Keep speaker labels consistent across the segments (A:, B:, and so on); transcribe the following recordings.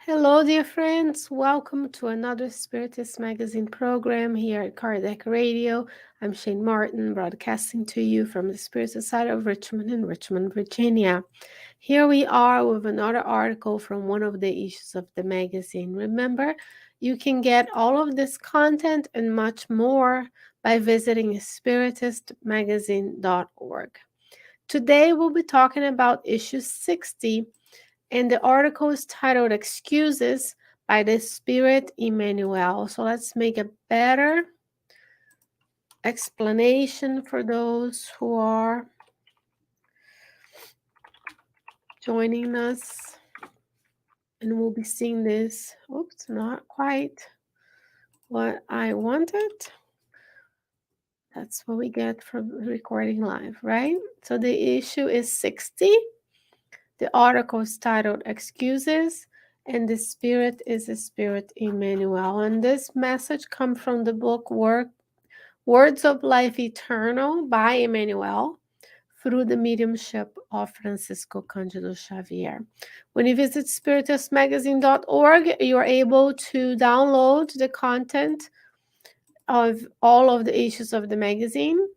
A: Hello, dear friends. Welcome to another Spiritist magazine program here at Kardec Radio. I'm Shane Martin, broadcasting to you from the Spirit Society of Richmond in Richmond, Virginia. Here we are with another article from one of the issues of the magazine. Remember, you can get all of this content and much more by visiting spiritistmagazine.org. Today, we'll be talking about issue 60, and the article is titled Excuses by the Spirit Emmanuel. So let's make a better explanation for those who are joining us. And we'll be seeing this. Oops, not quite what I wanted. That's what we get from recording live, right? So the issue is 60. The article is titled Excuses, and the Spirit is the Spirit Emmanuel. And this message comes from the book Words of Life Eternal by Emmanuel through the mediumship of Francisco Cândido Xavier. When you visit spiritistmagazine.org, you're able to download the content of all of the issues of the magazine.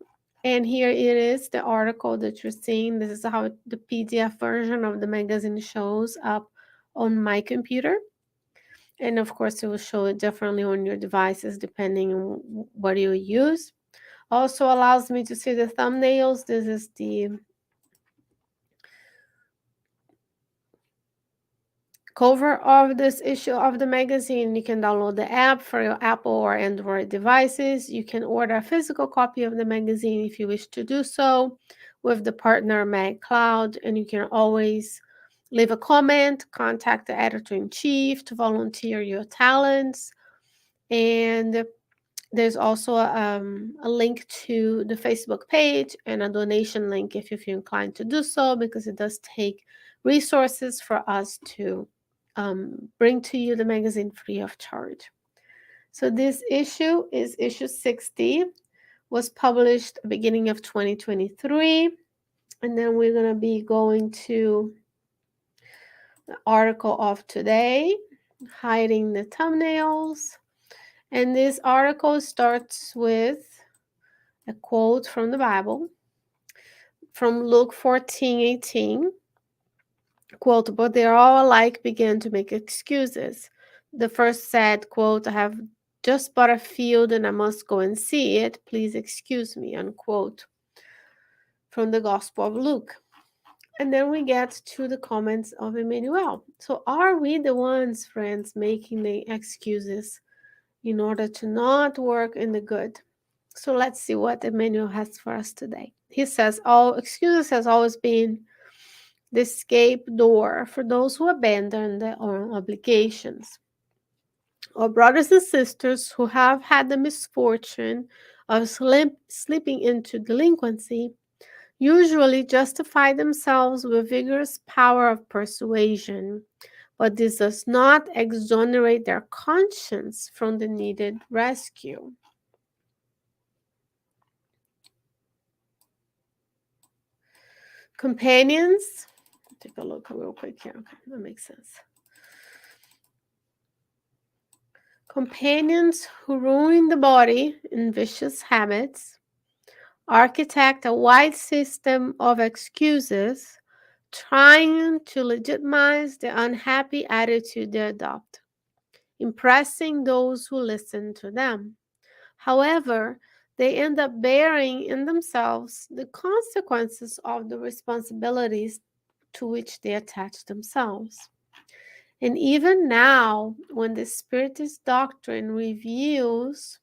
A: And here it is, the article that you're seeing. This is how the PDF version of the magazine shows up on my computer. And of course, it will show it differently on your devices depending on what you use. Also allows me to see the thumbnails. This is the cover of this issue of the magazine. You can download the app for your Apple or Android devices. You can order a physical copy of the magazine if you wish to do so with the partner Mag Cloud, and you can always leave a comment, contact the editor-in-chief to volunteer your talents. And there's also a link to the Facebook page and a donation link if you feel inclined to do so, because it does take resources for us to bring to you the magazine free of charge. So this issue is issue 60, was published at the beginning of 2023. And then we're going to be going to the article of today, hiding the thumbnails. And this article starts with a quote from the Bible, from Luke 14:18. Quote, but they all alike began to make excuses. The first said, quote, I have just bought a field and I must go and see it. Please excuse me, unquote, from the Gospel of Luke. And then we get to the comments of Emmanuel. So are we the ones, friends, making the excuses in order to not work in the good? So let's see what Emmanuel has for us today. He says, all excuses has always been the escape door for those who abandon their own obligations. Or brothers and sisters who have had the misfortune of slipping into delinquency usually justify themselves with vigorous power of persuasion, but this does not exonerate their conscience from the needed rescue. Companions, take a look real quick here. Okay, that makes sense. Companions who ruin the body in vicious habits architect a wide system of excuses, trying to legitimize the unhappy attitude they adopt, impressing those who listen to them. However, they end up bearing in themselves the consequences of the responsibilities to which they attach themselves. And even now, when the Spiritist doctrine revives,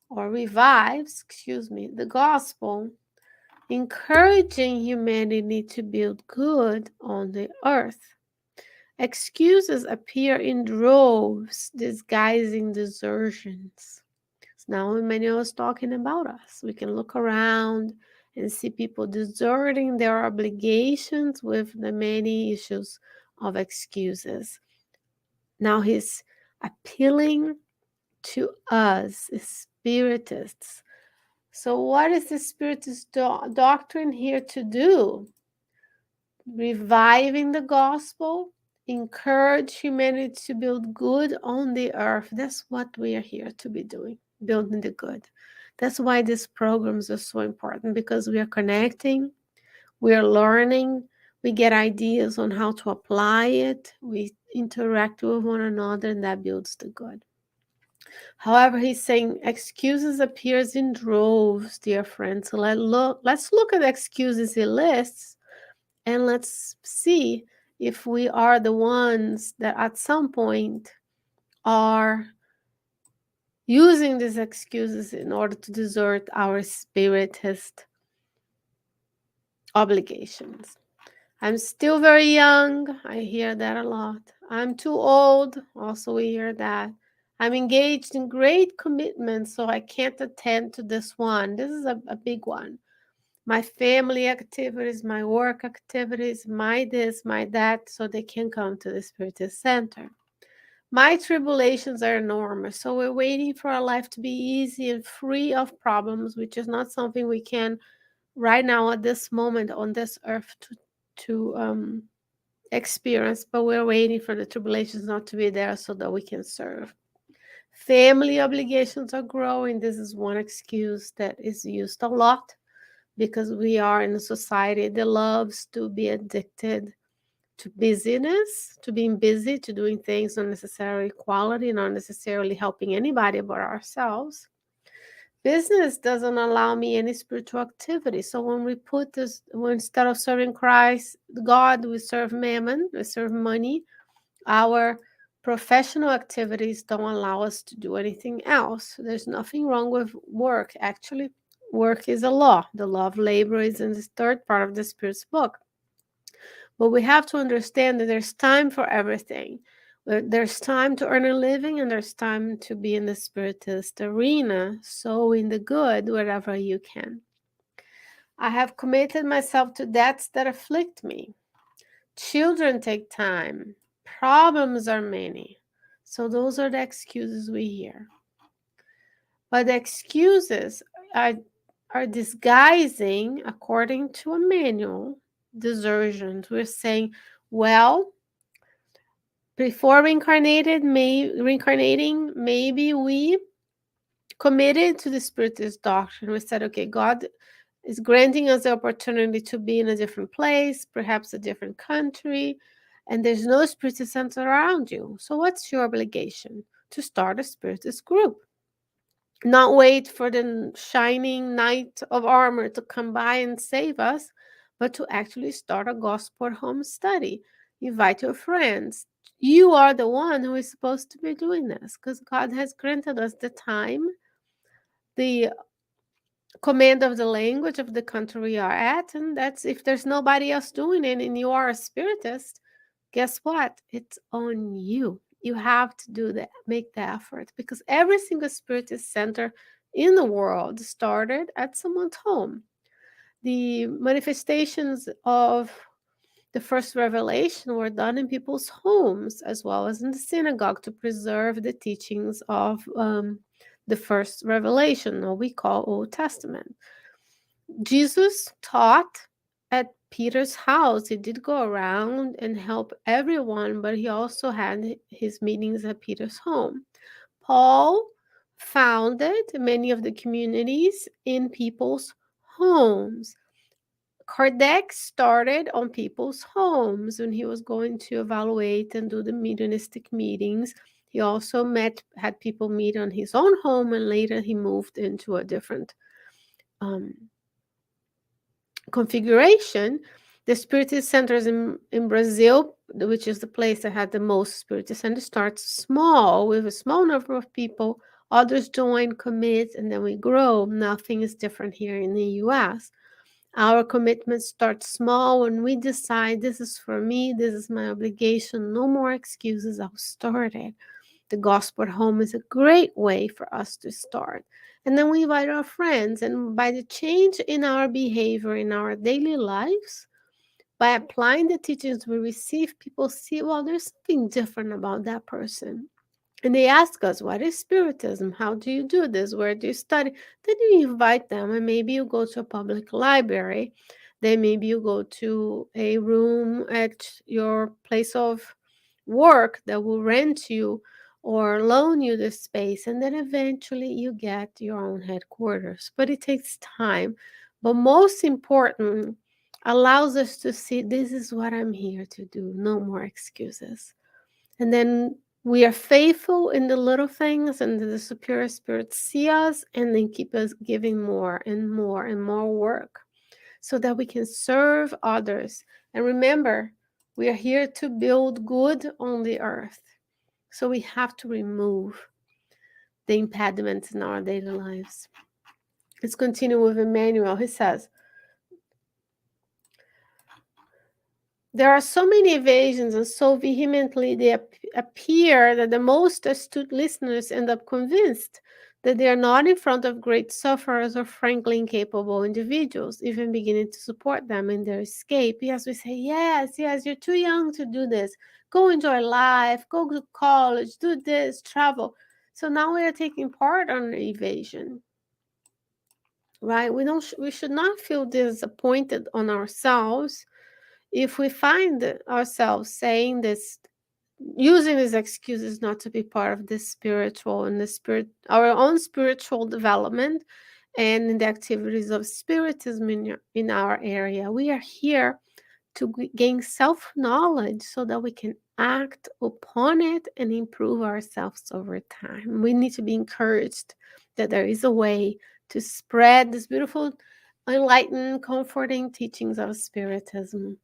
A: the gospel, encouraging humanity to build good on the earth, excuses appear in droves, disguising desertions. So now Emmanuel is talking about us. We can look around and see people deserting their obligations with the many issues of excuses. Now he's appealing to us, Spiritists. So, what is the Spiritist doctrine here to do? Reviving the gospel, encourage humanity to build good on the earth. That's what we are here to be doing, building the good. That's why these programs are so important, because we are connecting, we are learning, we get ideas on how to apply it, we interact with one another, and that builds the good. However, he's saying excuses appears in droves, dear friends. So let's look at the excuses he lists, and let's see if we are the ones that at some point are using these excuses in order to desert our spiritist obligations. I'm still very young. I hear that a lot. I'm too old. Also, we hear that. I'm engaged in great commitments, so I can't attend to this one. This is a big one. My family activities, my work activities, my this, my that, so they can come to the Spiritist Center. My tribulations are enormous, so we're waiting for our life to be easy and free of problems, which is not something we can right now at this moment on this earth to experience, but we're waiting for the tribulations not to be there so that we can serve. Family obligations are growing. This is one excuse that is used a lot, because we are in a society that loves to be addicted to busyness, to being busy, to doing things not necessarily quality, not necessarily helping anybody but ourselves. Business doesn't allow me any spiritual activity. So when we put this, when instead of serving Christ, God, we serve mammon, we serve money, our professional activities don't allow us to do anything else. There's nothing wrong with work. Actually, work is a law. The law of labor is in the third part of the Spirit's book. But we have to understand that there's time for everything. There's time to earn a living, and there's time to be in the Spiritist arena, sowing the good wherever you can. I have committed myself to debts that afflict me. Children take time. Problems are many. So those are the excuses we hear. But the excuses are, are disguising, according to Emmanuel, desertions. We're saying, well, before reincarnating, maybe we committed to the Spiritist doctrine. We said, okay, God is granting us the opportunity to be in a different place, perhaps a different country, and there's no Spiritist center around you. So what's your obligation? To start a Spiritist group. Not wait for the shining knight of armor to come by and save us, but to actually start a gospel home study. Invite your friends. You are the one who is supposed to be doing this, because God has granted us the time, the command of the language of the country we are at, and that's if there's nobody else doing it and you are a spiritist, guess what? It's on you. You have to do that, make the effort, because every single spiritist center in the world started at someone's home. The manifestations of the first revelation were done in people's homes as well as in the synagogue to preserve the teachings of the first revelation, what we call Old Testament. Jesus taught at Peter's house. He did go around and help everyone, but he also had his meetings at Peter's home. Paul founded many of the communities in people's homes. Kardec started on people's homes when he was going to evaluate and do the mediumistic meetings. He also had people meet on his own home, and later he moved into a different configuration. The Spiritist centers in Brazil, which is the place that had the most Spiritist centers, starts small with a small number of people. Others join, commit, and then we grow. Nothing is different here in the US. Our commitment starts small when we decide this is for me, this is my obligation, no more excuses, I'll start it. The gospel at home is a great way for us to start. And then we invite our friends, and by the change in our behavior in our daily lives, by applying the teachings we receive, people see, well, there's something different about that person. And they ask us, what is Spiritism? How do you do this? Where do you study? Then you invite them, and maybe you go to a public library. Then maybe you go to a room at your place of work that will rent you or loan you the space, and then eventually you get your own headquarters. But it takes time. But most important, allows us to see this is what I'm here to do. No more excuses. And then we are faithful in the little things, and the superior spirits see us and then keep us giving more and more and more work so that we can serve others. And remember, we are here to build good on the earth. So we have to remove the impediments in our daily lives. Let's continue with Emmanuel. He says, there are so many evasions and so vehemently they appear that the most astute listeners end up convinced that they are not in front of great sufferers or frankly incapable individuals, even beginning to support them in their escape. Yes, we say, yes, yes, you're too young to do this. Go enjoy life, go to college, do this, travel. So now we are taking part on the evasion, right? We should not feel disappointed on ourselves if we find ourselves saying this, using these excuses not to be part of this spiritual and the spirit, our own spiritual development, and in the activities of spiritism in our area. We are here to gain self knowledge so that we can act upon it and improve ourselves over time. We need to be encouraged that there is a way to spread this beautiful, enlightened, comforting teachings of spiritism.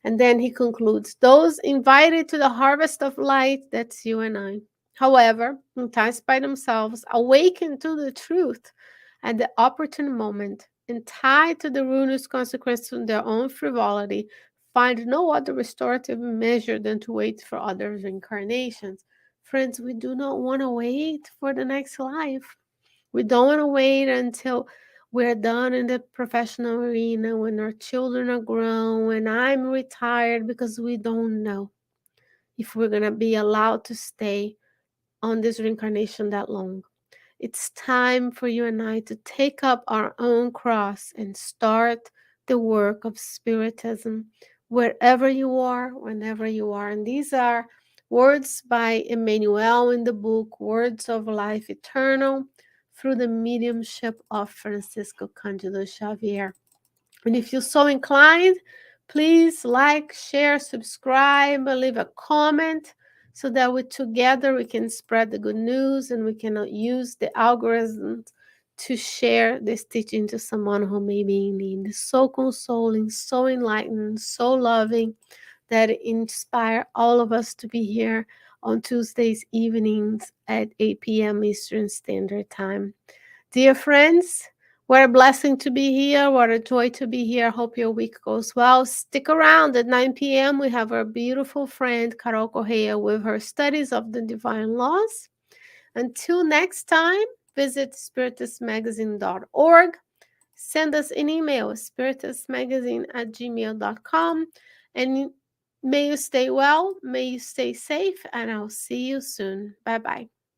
A: And then he concludes, those invited to the harvest of light, that's you and I, however, enticed by themselves, awaken to the truth at the opportune moment, and tied to the ruinous consequences of their own frivolity, find no other restorative measure than to wait for other reincarnations. Friends, we do not want to wait for the next life. We don't want to wait until we're done in the professional arena, when our children are grown, when I'm retired, because we don't know if we're going to be allowed to stay on this reincarnation that long. It's time for you and I to take up our own cross and start the work of Spiritism wherever you are, whenever you are. And these are words by Emmanuel in the book Words of Life Eternal through the mediumship of Francisco Cândido Xavier. And if you're so inclined, please like, share, subscribe, leave a comment so that we together we can spread the good news and we can use the algorithms to share this teaching to someone who may be in need. It's so consoling, so enlightening, so loving that it inspire all of us to be here on Tuesdays evenings at 8 p.m. Eastern Standard Time. Dear friends, what a blessing to be here. What a joy to be here. Hope your week goes well. Stick around at 9 p.m. We have our beautiful friend Carol Correa with her studies of the divine laws. Until next time, visit spiritistmagazine.org. Send us an email, spiritistmagazine@gmail.com. And may you stay well, may you stay safe, and I'll see you soon. Bye bye.